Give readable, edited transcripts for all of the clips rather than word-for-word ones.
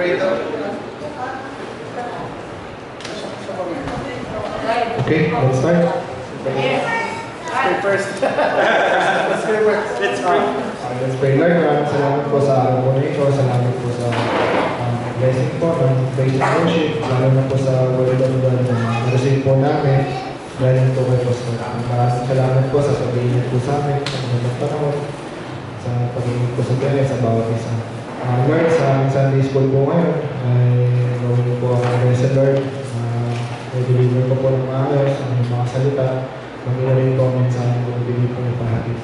Okay, let's start. First. Let's pray. Let's pray. Lord, maraming salamat po sa araw po na ito. Salamat po sa blessing po ng praise and worship. Lalo na po sa word of God na receive po namin. Dahil po kay Pastor. Maraming salamat po sa sabihin po sa amin, sa mga panahon, sa pagiging po sa gaya, sa bawat isa. Lord, sa Sunday School po ngayon, ay gawin po ang blessed Lord. May-deliver ko po ng maayos, ang mga salita. Mag-iwarin po ang mensahe ko, bibili po ng pahatid.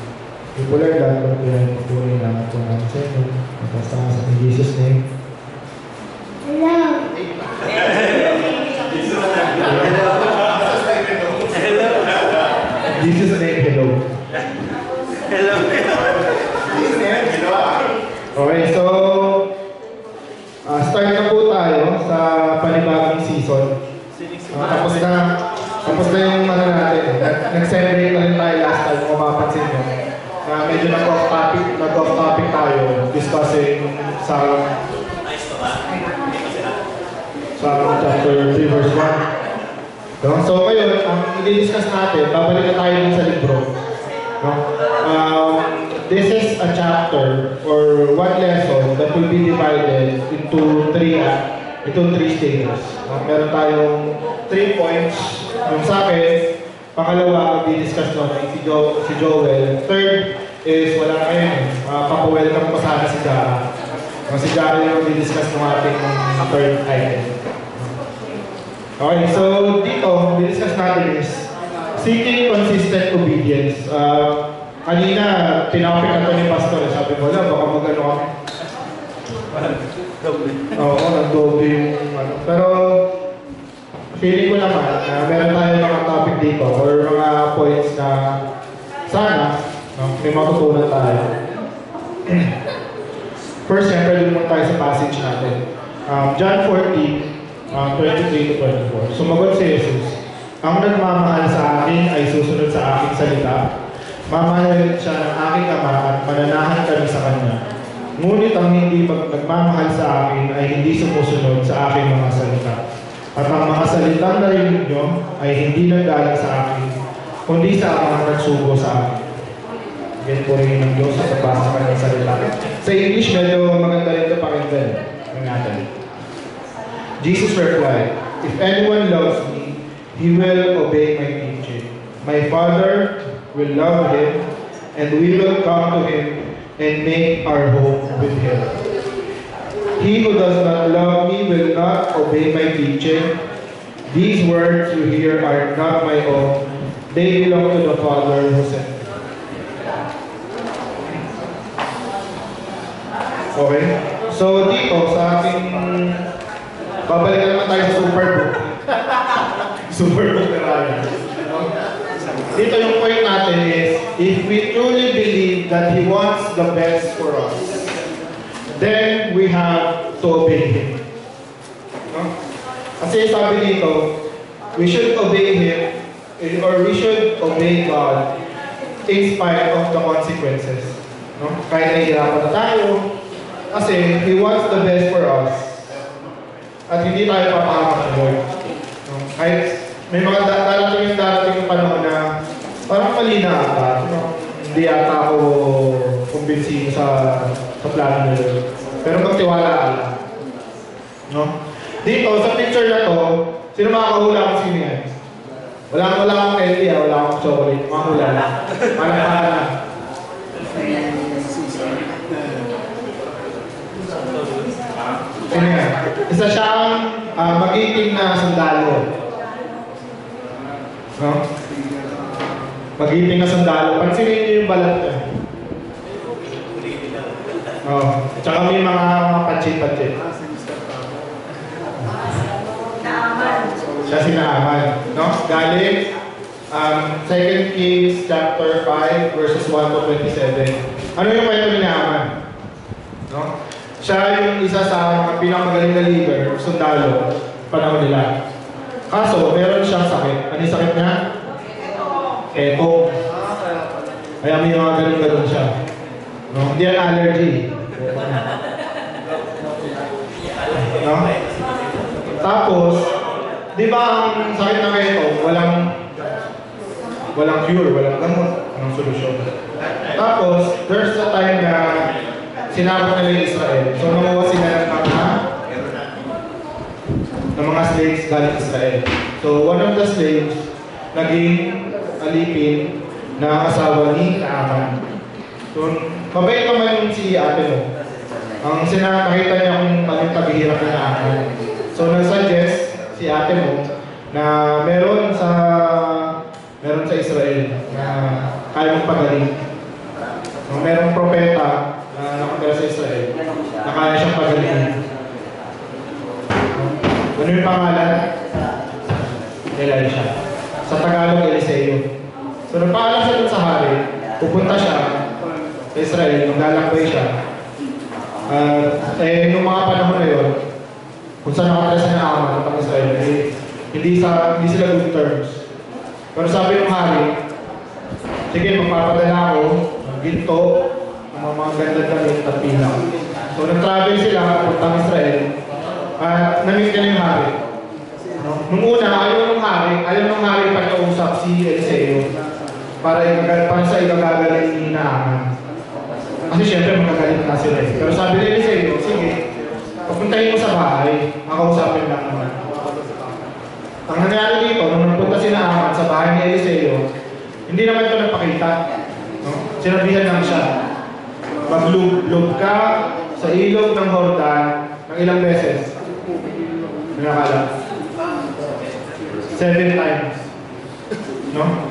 Yung po Lord, lahat po pinay po po rin naman po namin sa inyo. Basta sa Jesus' name. Hello. Jesus' name, hello. Hello. Okay, so start na po tayo sa panibagong season. Tapos na yung ano natin. Nag-celebrate na rin tayo last time kung mapapansin nyo. Medyo nag-off topic tayo discussing sa chapter 3 verse 1. So ngayon, ang i-discuss natin, babalik na tayo sa libro. This is a chapter or one lesson that will be divided into three stages. Meron tayong 3 points. Yung sa akin, pangalawa, mag-discuss natin si Joel. Third is, wala na kayo. Papa-welcome pa sana si Jara. Si Jara yung mag-discuss ng ating third item. Okay, so dito, discuss natin is seeking consistent obedience. Kanina, tinapik na ito ni Pastor. Sabi ko lang, baka mag-ano kami. Oo, nag-doble yung ano. Pero, feeling ko naman, meron tayong mga topic dito or mga points na sana, may matutunan tayo. First, siyempre, dun muna tayo sa passage natin. John 14, 23 to 24. Sumagot si Jesus, ang nagmamahal sa akin ay susunod sa aking salita. Mamahalin siya ng aking ama at mananahan kami sa kanya. Ngunit ang hindi nagmamahal sa akin ay hindi sumusunod sa aking mga salita. At ang mga salitang narinig nyo ay hindi nanggaling sa akin, kundi sa mga nagsugo sa akin. Yan po rin ng Diyos sa basa sa kanyang salita. Sa English, medyo maganda rin ito pakinggan. Ingatan. Jesus replied, "If anyone loves me, he will obey my teaching. My Father will love him, and we will come to him and make our home with him. He who does not love me will not obey my teaching. These words you hear are not my own. They belong to the Father who sent me." Okay? So dito sa ating babalikan naman tayo sa Superbook. Superbook na Ryan. Dito yung point natin is, if we truly believe that He wants the best for us, then we have to obey Him. No? Kasi sabi dito, we should obey Him, or we should obey God in spite of the consequences. No? Kahit nahihirapan na tayo, kasi He wants the best for us. At hindi tayo papahamak ng Lord. No? Kahit may mga darating yung panahon na parang mali na ata. No? Hindi ata ako kumbinsihin sa plano nila. Pero magtiwala ka lang. No? Dito, sa picture na to, sino makakahula kung sino yan? Wala akong candy, wala akong chocolate. Makahula lang. Malakala na. Sino yan? Isa siyang magiting na sundalo. No? Magiting na sundalo. Pansinin niyo yung balat niya. Oh, tsaka may mga patsit-patsit. Siya si Naaman. No? Galing 2 Kings chapter 5 verses 1 to 27. Ano yung kwento ni Naaman? No? Siya yung isa sa mga pinakamagaling na leader, sundalo, panahon nila. Kaso, meron siyang sakit. Ano yung sakit niya? Eto. Kaya may mga ganun-ganun siya. No? Hindi yan allergy. No? Tapos, di ba ang sakit ng ito, walang cure, walang gamot, walang solusyon. Tapos, there's a time na sinabot nila yung Israel. So, nanguha sila ng mga slaves galing Israel. So, one of the slaves, naging alipin na asawa ni Naaman. So, mabait naman si ate mo. Ang nakita niya kung anong paghihirap ni Naaman. So, nag-suggest si ate mo na meron sa Israel na kaya mong pagaling. So, merong propeta na nakatira sa Israel na kaya siyang pagalingin. Ano yung pangalan? Elisha. Sa Tagalog, Eliseo. So, nagpaalam siya dun sa hari, pupunta siya sa Israel, maglalakbay siya. Nung mga panahon na yun, kung saan nakatira sa Naaman at ang Israel, hindi sila good terms. Pero sabi ng hari, sige, magpapadala ako ng ginto, ng mga ganda-damit at pilang. So, nag-travel sila, puntang Israel, at namit ka ng hari. Nung una, ayaw ng hari pagkausap si Eliseo para sa igagaling ni Naaman. Kasi syempre magagaling na sila eh. Pero sabi ni Eliseo, sige, papuntahin mo sa bahay, makausapin lang naman. Ang nangyari dito, nung nagpunta si Naaman sa bahay ni Eliseo, hindi naman ito nagpakita. No? Sinabihan lang siya, maglub ka sa ilog ng Jordan ng ilang beses. Nakakala. 7 times. No?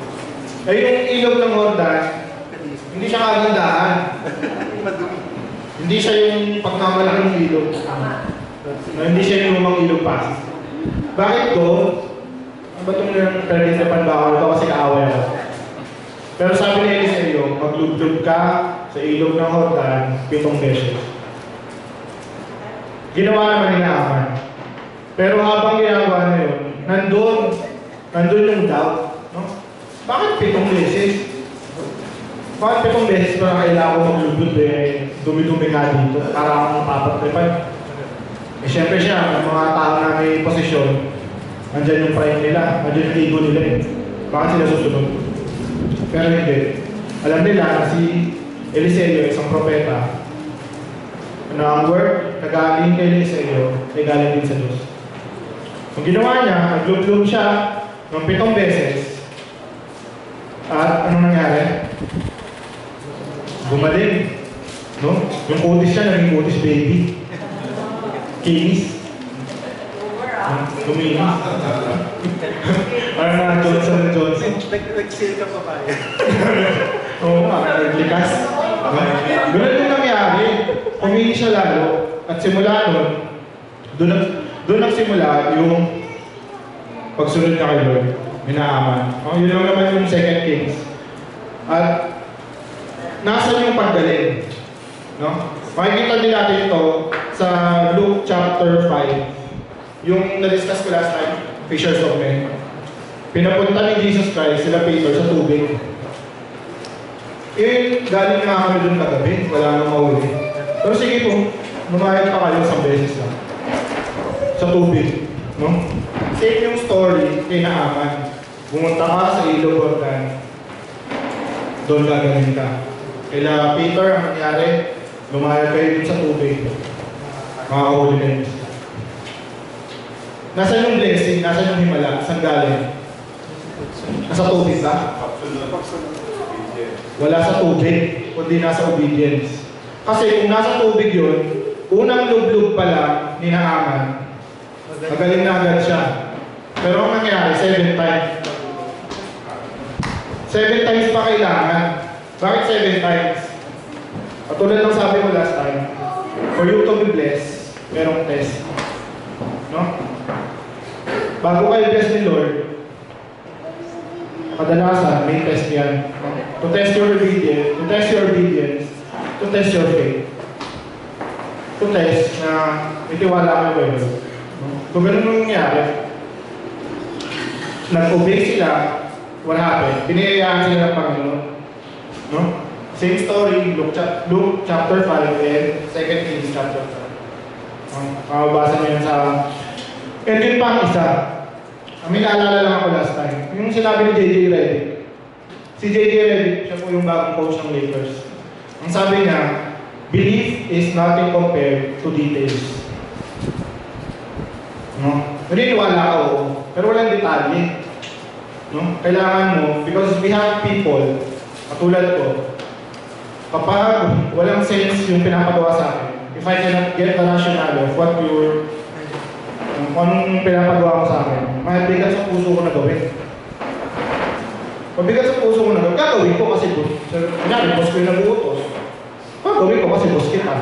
Yung ilog ng Jordan, hindi siya kagandahan. Hindi siya yung pagmamalaking ilog. No, hindi siya yung lumang ilog pa. Bakit ko? Ano ba itong pwede sa panbakal ito kasi kaaway ako? Pero sabi ni Eliseo, maglublob ka sa ilog ng Jordan 7 beses. Ginawa naman ni Naaman. Pero habang ginagawa na yun, nandun yung doubt. No? Bakit 7 beses? Bakit 7 beses pa kailangan ko maglublob dumi-dumi nga dito para akong papatripan? Siyempre siya, ang mga tao na may posisyon, andyan yung pride nila, andyan yung ego nila eh. Bakit sila susunod? Pero hindi. Alam nila na si Eliseo, isang propeta, na ang word na galing kay Eliseo ay galing din sa Diyos. Kung ginawa niya, naglublob siya ng 7 beses, at anong nangyari? Gumaling. No? Yung kutis siya, naging kutis baby. Kinis. Luminis. Parang na Johnson & Johnson. Nag-seal ka pa ba? Oo nga, naglikas. Ganun yung nangyari. Pumili siya lalo. At simula nun, doon nagsimula yung pagsunod niya kay Lord. Minaaman. Yun lang naman yung 2 Kings. At nasan yung paggaling? No? Makikita din natin ito sa Luke chapter 5. Yung na-discuss ko last time, fishers of men. Pinapunta ni Jesus Christ, sila Peter, sa tubig. Galing nga kami doon kagabi, wala nang mahuli. Pero sige po, lumayad pa kayo 1 beses lang. Sa tubig. No? Same yung story kay Naaman. Pumunta ka sa ilog Jordan, doon gagaling ka. Kaila Peter, ang nangyari, lumayad kayo dun sa tubig. Makakahuli na yun. Nasaan yung blessing? Nasaan yung himala? Saan galing? Nasa tubig ba? Wala sa tubig, kundi nasa obedience. Kasi kung nasa tubig yun, unang lublog pala ni Naaman, magaling na agad siya. Pero ang nangyari, 7 times. 7 times pa kailangan. Bakit 7 times? Katulad ng sabi mo last time, for you to be blessed, merong test. No? Bago kayo bless ni Lord, kadalasan may test yan. To test your obedience, to test your faith. To test na itiwala kayo kayo. Kung ganun nangyari, nag-obey sila, what happened? Pinayayaan sila ng Panginoon. No? Same story, Luke chapter 5 and 2 Kings chapter 5. Makabasa niyo yan sa... And yun pa ang isa. May naalala lang ako last time. Yung sinabi ni J.J. Redick. Si J.J. Redick, siya po yung bagong coach ng Lakers. Ang sabi niya, belief is nothing compared to details. No? Naniniwala ka, oo. Pero walang detalye. No? Kailangan mo, because we have people, katulad ko, kapag walang sense yung pinapagawa sa akin, if I cannot get the rationale of what you're, kung anong pinapagawa ko sa akin, mabigat sa puso ko na gawin. Mabigat sa puso ko na gawin, gagawin ko kasi kunyari, boss ko yung nag-uutos. Gagawin ko kasi boss kita.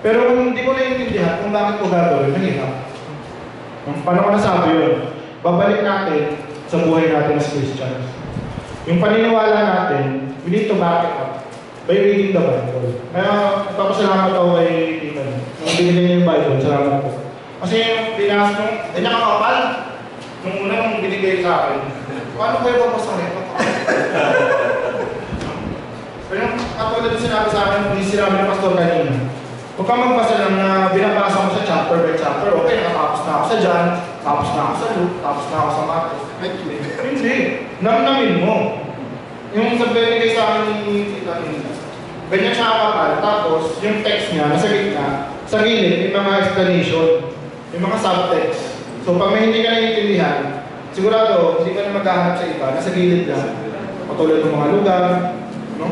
Pero kung hindi ko naiintindihan kung bakit ko gagawin, mahirap. Paano ko nasabi yun? Babalik natin sa buhay natin as Christians. Yung paniniwala natin, we need to back it up by reading the Bible. Kaya papasalamat ako kay Tita. Nung binigay niya yung Bible, salamat po. Kasi yung binas nung, ganyan kakapal. Nung una nung binigay sa akin, paano kayo papasahin? Pero yung katulad yung sinabi sa akin, hindi sinabi ng pastor kanina. Huwag kang magbasa lang na binabasa mo sa chapter by chapter, okay, nakatapos na ako sa John, tapos na ako sa Luke, tapos na ako sa Matthew. Hindi. Namnamin mo. Yung sabi kay sa akin ni Tita Nina, ganyan siya kakapal, tapos yung text niya, nasa gitna, sa gilid, may mga explanation, may mga subtext. So pag may hindi ka naiintindihan, sigurado, hindi ka na maghahanap sa iba, nasa gilid lang. Patulad ng mga lugar, no?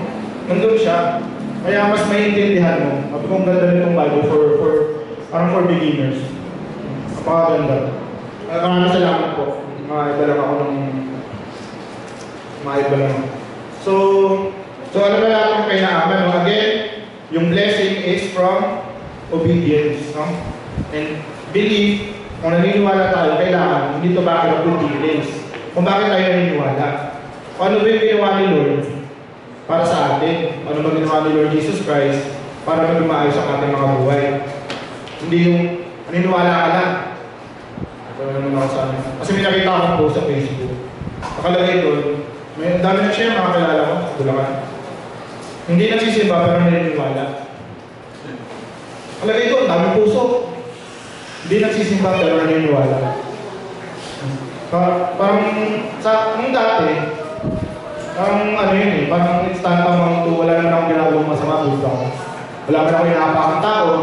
Nandun siya. Kaya mas maiintindihan mo. At kung ganda nitong Bible for beginners. Napakaganda. Maraming salamat po. Maiba lang ako ng... Maiba lang ako. So alam na natin kay Naaman, no? Again, yung blessing is from obedience, no? And belief, kung naniniwala tayo, kailangan, hindi ito bakit ang good details. Kung bakit tayo naniniwala. Kung ano ba yung ginawa ni Lord para sa atin? Ano ba ginawa ni Lord Jesus Christ para maging maayos ang ating mga buhay? Hindi yung naniniwala ka lang. Kasi may nakita akong post sa Facebook. Nakalagay doon, may dami na siya mga kilala ko sa Bulacan. Hindi nagsisimba pero naniniwala. Nakalagay doon, dami puso. Hindi nagsisimba pero naniniwala. Parang sa nung dati, ano yun eh, parang instant amount to, wala naman akong ginagawang masama, good ako. Wala naman akong inapakang tao,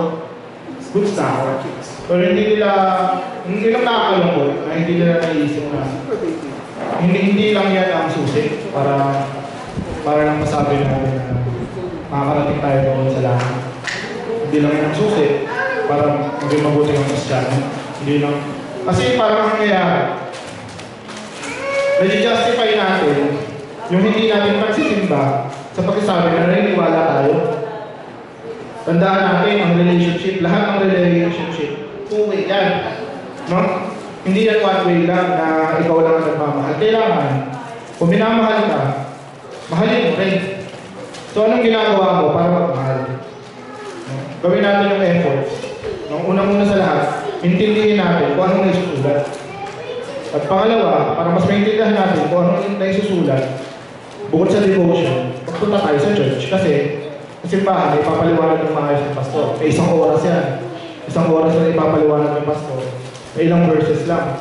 good na ako. Pero hindi lang nakakalungkot, na hindi nila naisip na hindi lang yan ang susi para lang masabi natin na makakarating tayo doon sa langit. Hindi lang yan ang susi para maging mabuti ang Kristyano. Hindi lang. Kasi parang nangyayari, nag-justify natin yung hindi natin pagsisimba sa pagsasabi na naniniwala tayo. Tandaan natin ang relationship, lahat ng relationship, two-way yan. No? Hindi yan one-way lang na ikaw lang ang nagmamahal. Kailangan, kung minamahal ka, mahalin mo rin. So anong ginagawa mo para magmahal? No? Gawin natin yung efforts. No? Unang-una sa lahat, intindihin natin kung anong naisusulat. At pangalawa, para mas maintindihan natin kung anong naisusulat, bukod sa devotion, magpunta tayo sa church kasi simbahan ay ipapaliwanag ng maayos ng pastor. May isang oras yan. Isang oras na ipapaliwanag ng pastor. May ilang verses lang.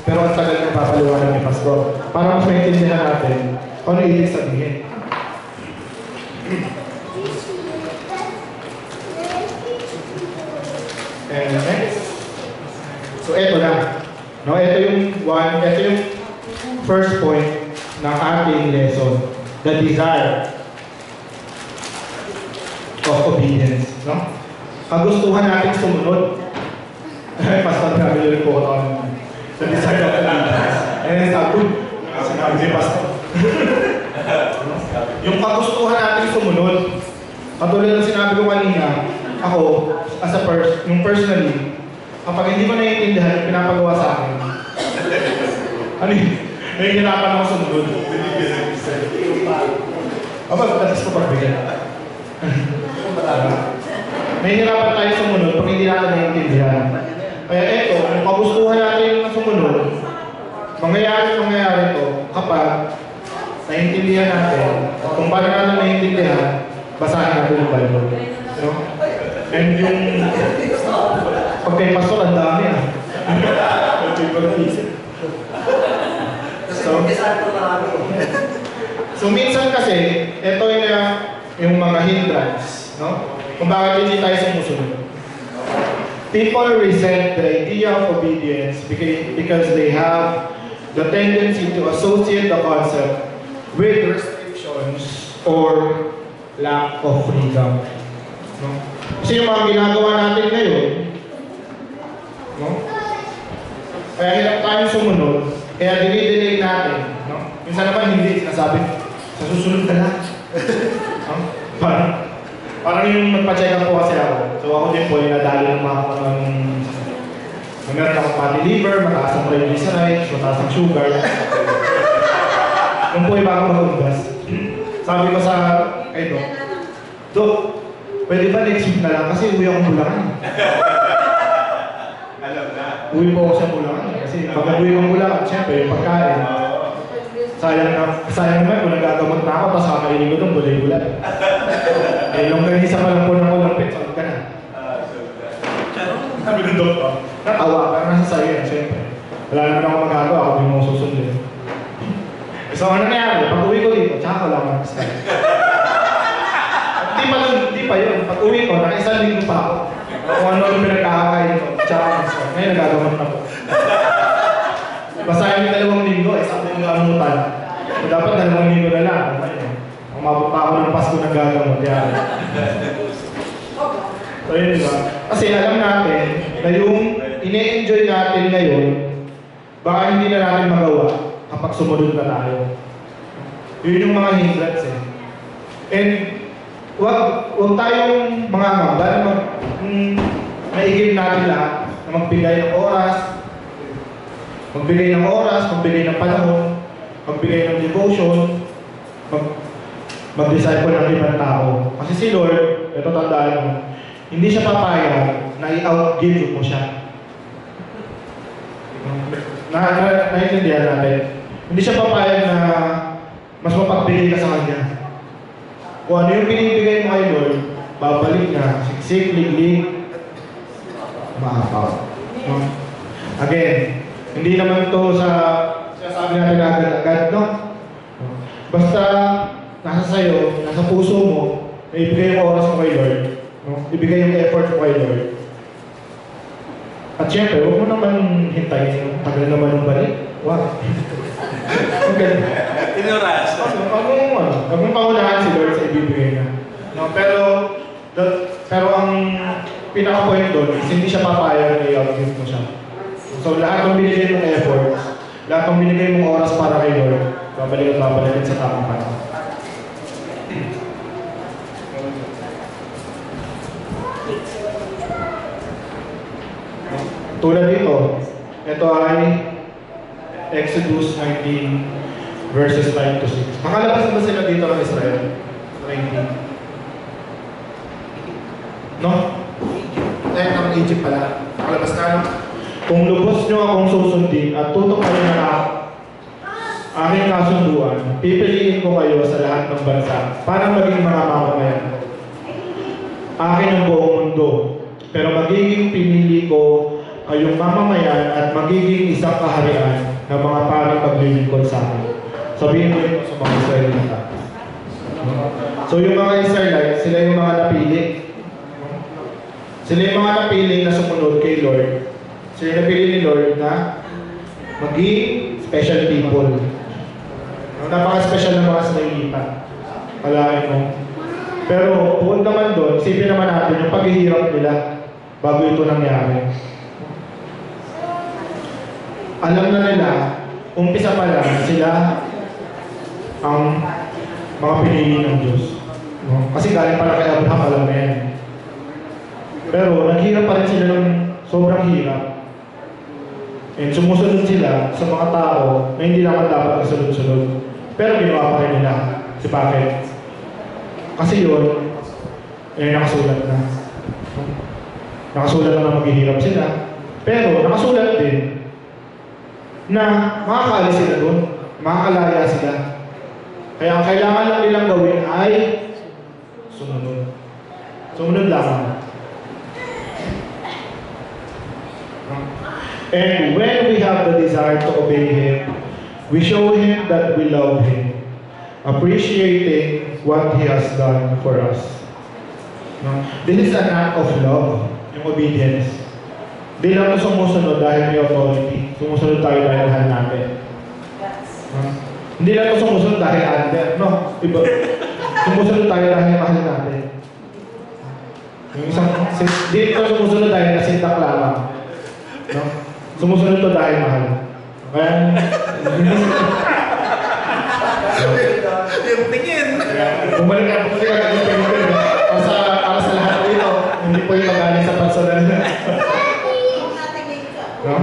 Pero ang tagal na ipapaliwanag ng pastor. Para mas maintindihan natin kung ano ibig sabihin. And next. So eto na. No, ito yung first point ng ating lesson, the desire of obedience, no? Kagustuhan natin sumunod. Pastor namin yung report on the desire of obedience. And then sinabi si Pastor. Yung kagustuhan natin sumunod, katulad ng sinabi ko kanina, ako, as a person, yung personally, kapag hindi ko naiintindihan yung pinapagawa sa akin, ano yun? Nahihirapan ako sumunod. Datas ko pagbigyan. Nahihirapan tayo sumunod pag hindi natin naiintindihan. Kaya eto, kung kagustuhan natin na sumunod, mangyayari ito kapag naiintindihan natin. Kung paano natin naiintindihan, basahin natin yung Bible. You know? And yung pag kay pastor, ang dami ah. So minsan kasi, ito yung mga hindrance, no? Kung bakit hindi tayo sumusunod. People resent the idea of obedience because they have the tendency to associate the concept with restrictions or lack of freedom. No? Kasi yung mga ginagawa natin ngayon, no? Kaya hirap tayong sumunod, kaya dinidelay natin. No? Minsan naman hindi, sinasabi, sa susunod ka lang. No? Parang yung magpa-check up po kasi ako. So ako din po yung nadali ng mga meron akong fatty liver, mataas ang triglycerides, mataas ang sugar. Yung po iba akong mag-ugas. Sabi ko sa kay Dok, pwede ba next week na lang kasi uwi akong Bulacan. Alam na. Uwi po ako sa Bulacan. Kasi pag uwi akong Bulacan, siyempre yung pagkain. Sayang naman kung nagagamot na ako, tapos kakainin ko itong bulay-bulay. Eh, longganisa pa lang po ng ulampit, sabi ka na. Sabi ng doktor, natawa, parang nasa sayo yan, siyempre. Wala naman ako magagawa, ako din mo susundin. So, ano nangyari? Pag uwi ko dito, tsaka ko lang mag-start. Hindi pa yun. Pag uwi ko, naka-isang linggo pa ako. Kung ano yung pinagkakakain ko, tsaka mag-start. Ngayon, nagagamot na po. Basta yung 2 linggo, isang linggo amutan. So, dapat 2 linggo na lang. Umabot pa ako ng Pasko ng gagamot. Yan. So, yun diba? Kasi alam natin na yung ine-enjoy natin ngayon, baka hindi na natin magawa kapag sumunod na tayo. Yun yung mga hindrance eh. And wag tayong mga ngamba na maigil natin lahat na magbigay ng oras, magbigay ng panahon, magbigay ng devotion, mag-disciple ng ibang tao. Kasi si Lord, ito tandaan mo, hindi siya papayag na i-outgive mo siya. Naintindihan natin. Hindi siya papayag na mas mapagbigay ka sa Kanya. Kung ano yung binibigay mo kay Lord, babalik niya, siksik, liglig, maapaw. Again, hindi naman to sa sabi natin agad-agad, no? Basta nasa sayo, nasa puso mo, na ibigay yung oras mo kay Lord, no? Ibigay yung effort mo kay Lord. At syempre, huwag mo naman hintayin, tagal naman ng balik. Wow. Okay. Inoras. Huwag mong pangunahan si Lord sa ibibigay niya. No? Pero ang pinaka-point doon is hindi siya papayag na i-outgive mo siya. So lahat ng binigay mong effort, lahat ng binigay mong oras para kay Lord, babalik at babalik sa tamang panahon. Tulad dito, ito ay Exodus 19 verses 5 to 6. Makalabas na ba sila dito ng Israel? 19. No? Ng Egypt pala. Makalabas na. Kung lubos nyo akong susundin at tutok kayo na aking kasunduan, pipiliin ko kayo sa lahat ng bansa para maging mga mamamayan. Akin ang buong mundo, pero magiging pinili ko kayong mamamayan at magiging isang kaharian ng mga paring maglilingkod sa akin. Sabihin ko ito sa mga Israelita. So yung mga Israelites, sila yung mga napili. Sila yung mga napili na sumunod kay Lord. Sila yung napili ni Lord na maging special people. Napaka-special na mga Israelita. Palain mo. Pero bukod naman doon, isipin naman natin yung paghihirap nila bago ito nangyari. Alam na nila, umpisa pa lang sila ang mga pinili ng Diyos. No? Kasi galing pala kay Abraham, alam na yan. Pero naghirap pa rin sila ng sobrang hirap. And sumusunod sila sa mga tao na hindi naman dapat kasunod-sunod. Pero ginawa pa rin nila. Kasi bakit? Kasi yun, nakasulat na. Nakasulat na maghihirap sila. Pero nakasulat din na makakaalis sila doon, makakalaya sila. Kaya ang kailangan lang nilang gawin ay sumunod. Sumunod lamang. And when we have the desire to obey Him, we show Him that we love Him, appreciating what He has done for us. No? This is an act of love, yung obedience. Hindi lang ito sumusunod dahil may authority. Sumusunod tayo dahil mahal natin. No? Hindi lang ito sumusunod dahil under. No, iba. Sumusunod tayo dahil mahal natin. Yung isang, hindi ito sumusunod dahil nasindak lamang. No? Sumusunod ito dahil mahal. Kaya, Yung tingin. bumalik ka yung tingin. Para sa lahat dito, hindi po yung magaling sa personal na. No?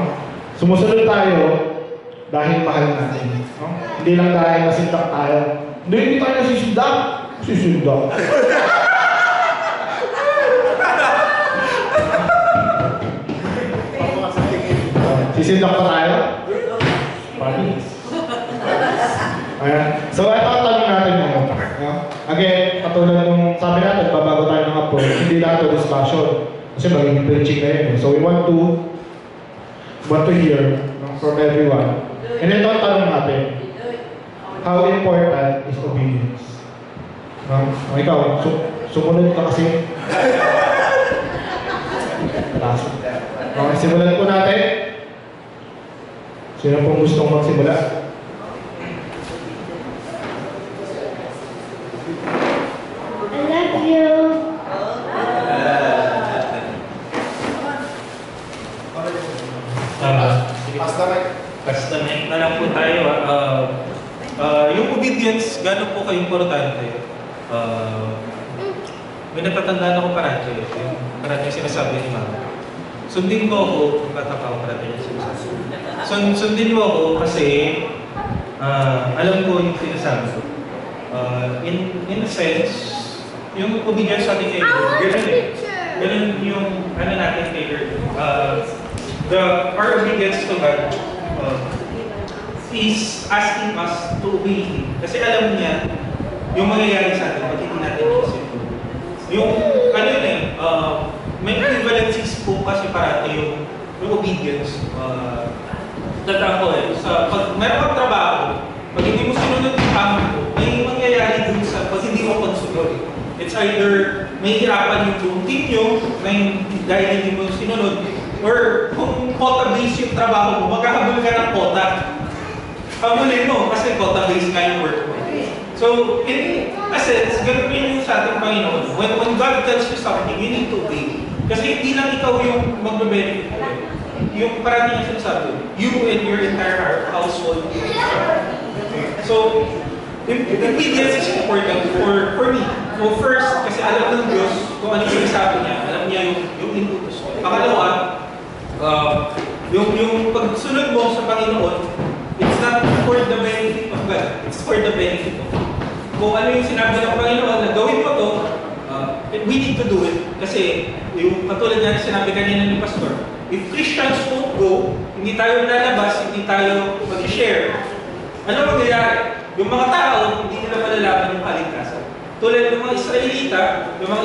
Sumusunod tayo dahil mahal natin. No? Hindi lang dahil nasindak tayo. Hindi tayo nasisindak. Sisindak. Sisindak pa tayo? Panis. Ayan. So, ito ang tanong natin ngayon. No? Again, katulad nung sabi natin, babago tayo ng approach, hindi lang ito discussion. Kasi magiging preaching na yun. So, we want to hear, no, from everyone. And ito ang tanong natin. How important is obedience? No? Ikaw, sumunod ka kasi. Okay, simulan po natin. Sino pong gustong magsimula? I love you. Basta na lang po tayo. Yung obedience, gano'n po ka-importante. May natatandaan ako parati. Parati yung sinasabi ni Mama. Sundin mo ako, katapa ko parati yung sinasabi. Sundin mo ako kasi alam ko yung sinasabi ko. In a sense, yung obedience sa ating kaibigan, ganun eh. Ganun yung ano natin kaibigan. Our obedience to God is asking us to obey Him. Kasi alam niya yung mangyayari sa atin pag hindi natin isip. Yung ano yun eh, may equivalencies po kasi parati yung obedience. Tatako eh, pag meron kang trabaho, pag hindi mo sinunod yung tama mo, may mangyayari dun sa pag hindi mo konsunod. It's either may hirapan yung buong team nyo dahil hindi mo sinunod, or kung quota-based yung trabaho mo, magkakabulo ka ng quota. Pamulin mo, kasi quota-based ka yung work mo. So, in a sense, ganun yun sa ating Panginoon. When God tells you something, you need to obey. Kasi hindi lang ikaw yung magbe-benefit mo. Yung parang yung sinasabi, you and your entire household. So, obedience is important for me. So first, kasi alam ng Diyos kung ano yung sinasabi niya. Alam niya yung inutos ko. Pangalawa, yung pagsunod mo sa Panginoon, it's not for the benefit of God. It's for the benefit of God. Kung ano yung sinabi ng Panginoon na gawin mo to, we need to do it. Kasi yung katulad na sinabi kanina ni Pastor, if Christians won't go, hindi tayo lalabas, hindi tayo mag-share, ano mangyayari? Yung mga tao, hindi nila malalaman yung kaligtasan. Tulad ng mga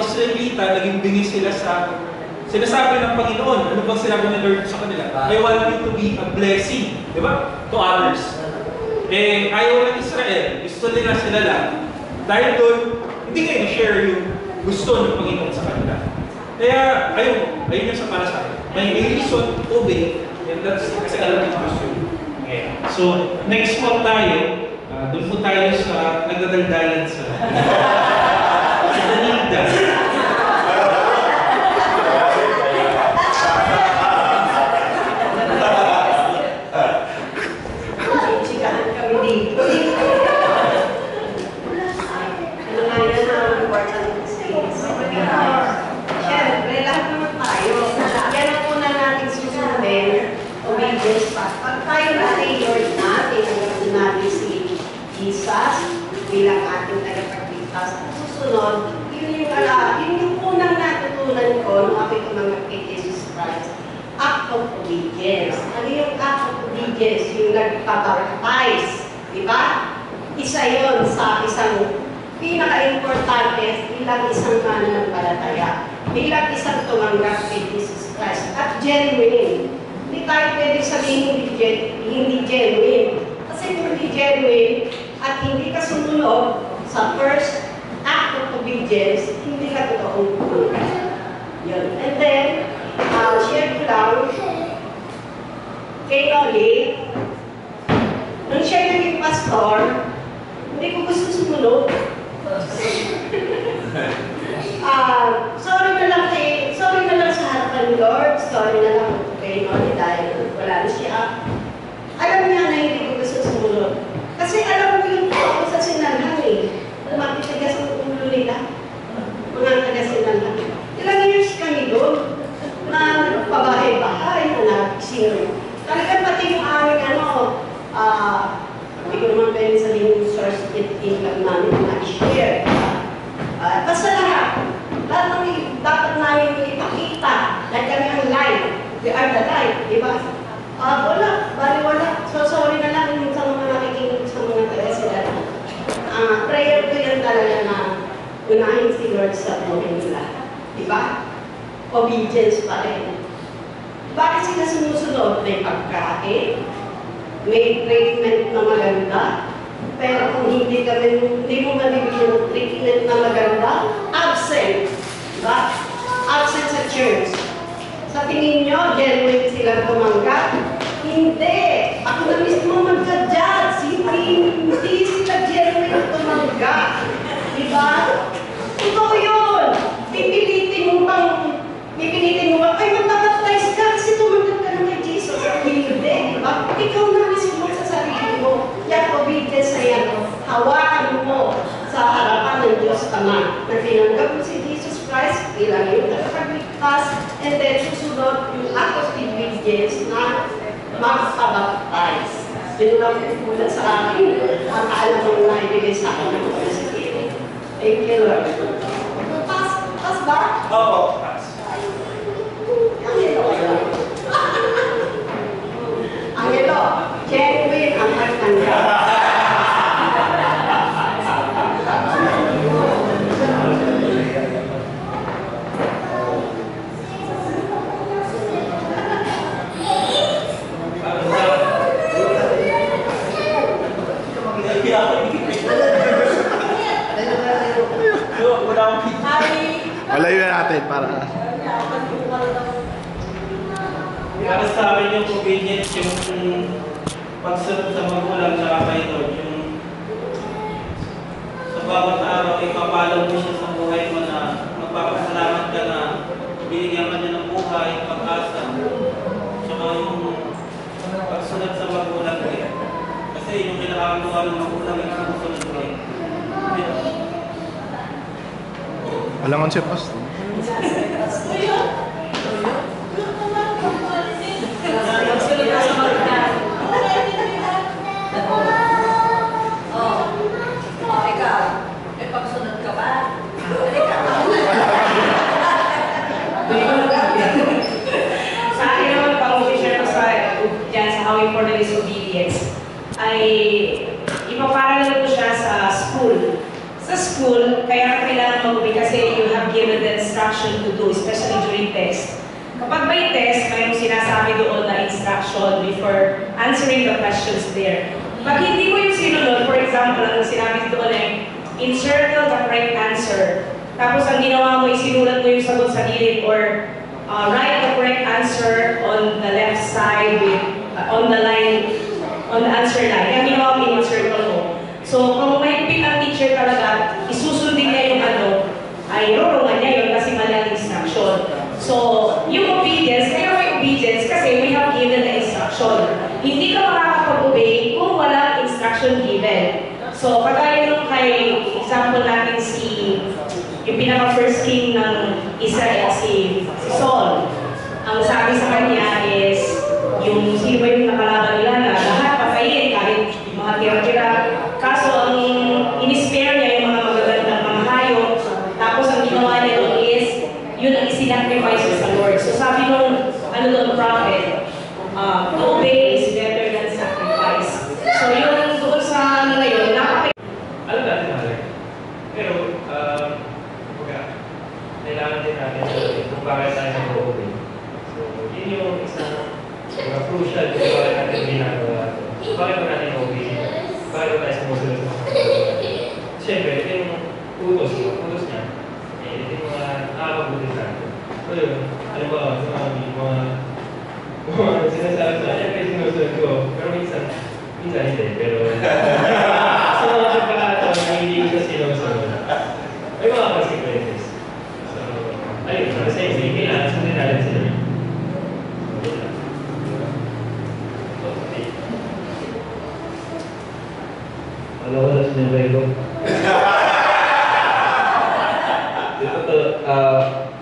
Israelita, naging bingi sila sa sinasabi ng Panginoon. Ano bang sinabi ng Lord sa kanila? I want you to be a blessing, di ba? To others. Eh, ayaw ng Israel. Gusto nila sila lang. Dahil doon, hindi kayo na-share yung gusto ng Panginoon sa kanila. Kaya, ayun yung sa para sa akin. May reason to obey, and that's kasi alam ng gusto yun. Okay. So, next month tayo, doon po tayo sa nagdadaldalan sa Danida. Chikahan kami dito. Ano nga yan ang important things? Siyempre, lahat naman tayo. Yan ang una natin susundin. Obedience pa. Pag tayo natin, Lord natin, ang natin si Jesus bilang ating tagapagligtas. Susunod, yun yung unang natutunan ko nung ako'y tumanggap kay Jesus Christ. Act of obedience. Ano yung act of obedience? Yung nagpapapais. Di ba? Isa yon sa isang pinaka-importante bilang isang mananampalataya. Bilang isang tumanggap kay Jesus Christ. At genuine. hindi genuine. Kasi kung hindi genuine at hindi ka sumunod sa first act of obedience, hindi ka totoong Christian. Yun. And then, share ko lang, kay Noli, nung siya naging pastor, hindi ko gusto sumunod. Sorry na lang sa harapan ni Lord, sorry na lang kay Noli dahil wala na siya. Alam niya na hindi ko gusto sumunod. Kasi alam ko yung ako sa sinanhan eh. Makitigas ang ulo nila. Mga taga-sinanhan. Ilang years kami doon na nagpabahay-bahay na nagsino. Talagang pati yung aming hindi ko naman pwede sabihin yung source of income namin na i-share. Basta lahat ng dapat namin ipakita na kami ang life. We are the life, di ba? Wala. So sorry na lang sa mga nakikinig sa mga taga-sila. Prayer ko yan talaga na unahin si Lord sa buhay nila. Di ba? Obedience pa rin. Bakit sila sumusunod? May pagkain, may treatment na maganda, pero kung hindi mo mabibigyan ng treatment na maganda, absent. Diba? Absent sa church. Sa tingin nyo, genuine silang tumanggap? Hindi. Ako na mismo magja-judge. Hindi sila genuine tumanggap. Diba? Totoo yun. Pipilitin mo, ay magpapatize ka kasi tumanggap ka na kay Jesus. Hindi. Diba? Ikaw na mismo sa sarili mo. Yan, obedience na yan. Hawakan mo sa harapan ng Diyos Ama na tinanggap mo si Jesus Christ bilang yung tagapagligtas and then susunod yung act of obedience na magpabaptize. Yun lang yung mula sa akin. Ang kaalam na ibigay sa akin ng Holy Spirit. Thank you, Lord. Pass ba? Oo, pass. Angelo, genuine ang pagtanggap. Malayo na natin para... Para sa amin yung obedience, yung pagsunod sa magulang sa kay Lord, yung sa bawat araw, ipapalaw mo siya sa buhay mo na magpapasalamat ka na binigyan ka niya ng buhay, pag-asa, tsaka yung pagsunod sa magulang din. Kasi yung kinakagawa ng magulang yung sinusunod ko eh. Alangan siya, Pastor. Magsunod ka sa magulang. Ikaw, may pagsunod ka ba? Sa akin naman, pang-share ko dyan sa how important is obedience, ay ipaparallel ko siya sa school. Sa school, kaya kailangan mag-obey kasi you have given the instruction to do, especially during test. Kapag may test, mayroong sinasabi doon na instruction before answering the questions there. Pag hindi mo yung sinunod, for example, ang sinabi doon ay encircle the correct answer. Tapos ang ginawa mo, isinulat mo yung sagot sa gilid or write the correct answer on the left side with, on the answer line. Yan ginawa mo, in-circle mo. So, kung may pick ang teacher talaga, isusundin niya yung ay rurungan niya yun kasi mali ang instruction. So, yung obedience, kaya may obedience kasi we have given the instruction. Hindi ka makakapag-obey kung walang instruction given. So, kagaya nung kay example natin yung pinaka-first king ng Israel, si Saul. Ang sabi sa kanya is, yung sino yung nakalaban nila na lahat patayin kahit mga tira-tira. Kaso ang in-spare niya yung mga magagandang mga hayop. Tapos ang ginawa niya doon is, yun ang isinakrifice sa Lord. So sabi nung prophet, to obey is better than sacrifice. So yung doon sa ngayon, Alam natin natin. Pero, kailangan din natin kung bakit tayo nag-obey. So, yun yung isang crucial kung bakit natin yung ginagawa natin. Bakit ba natin obey? Bakit ba tayo sumusunod sa mga siyempre, ito yung utos niya. Ito yung mga nakakabuti sa atin. So yun, alam ba, sa mga sinasabi sa akin, pwede sinusunod ko. Pero minsan hindi. Pero sa mga pagkakataon na hindi ko sinusunod, may mga consequences. So, ayun, kasi kailangan sundin natin sila. Alam ko na sinibay ko.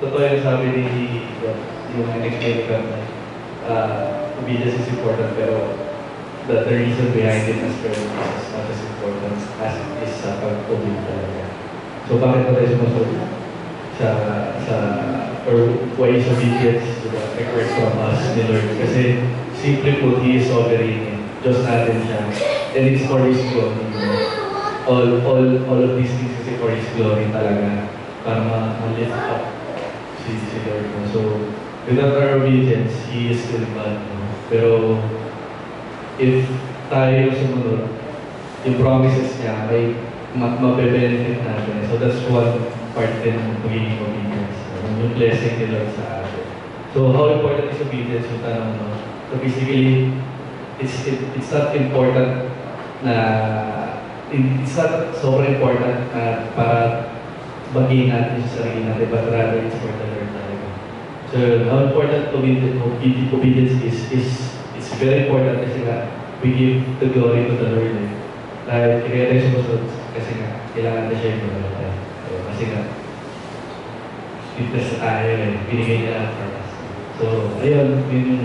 Totoo yung sabi ni yung explain ko na obedience is important pero the reason behind it as well is not as important as it is sa pag-obey talaga. So bakit ba tayo sumusunod or why is obedience requires from us ni Lord? Kasi simply put, He is sovereign. Diyos natin siya. And it's for His glory. All of these things kasi for His glory talaga para ma-lift up si Lord. So, without our obedience, He is still God. Pero, if tayo sumunod, yung promises niya ay mabe-benefit natin. So, that's one part din ng pagiging obedience. Yung blessing ni Lord sa atin. So, how important is obedience? Yung tanong mo. So, basically, it's not important na it's not sobrang important na para bagay natin sa sarili natin, but rather it's for the Lord talaga. So, how important obedience is it's very important kasi nga we give the glory to the Lord. Dahil kaya tayo sumusunod kasi nga kailangan na siya yung glory. Kasi nga witness na tayo binigay niya lang for us. So, ayun, yun yung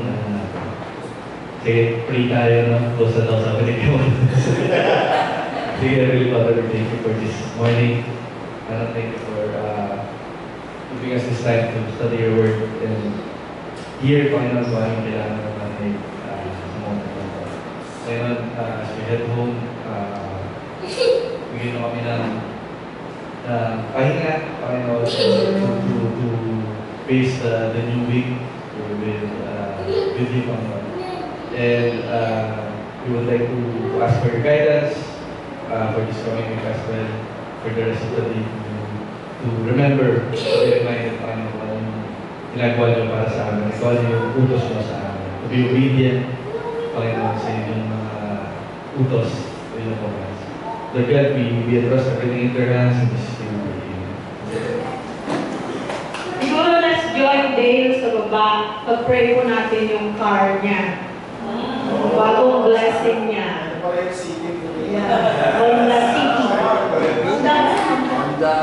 sige, pray tayo, no? Close na daw sa pinigyan. Sige, really, Father, thank you for this morning. Thank you for giving us this time to study your word and hear, Panginoon, kung anong kailangan natin sa mga ito. Panginoon, as we head home, bigyan mo kami ng pahinga, Panginoon, to face the new week with you, Panginoon. And we would like to ask for your guidance for this coming week as well, for the rest of the day, to remember, to be reminded kung yung ginagawa niyo para sa amin, kung ano yung utos mo sa amin. To be obedient, Panginoon, sa inyong mga utos, sa inyong commands. Lord God, we entrust everything in your hands and this is your name. Siguro let's join Dale sa baba. Pag-pray po natin yung car niya. Bagong blessing niya. Ano pala yung city? Yeah. Honda City. Honda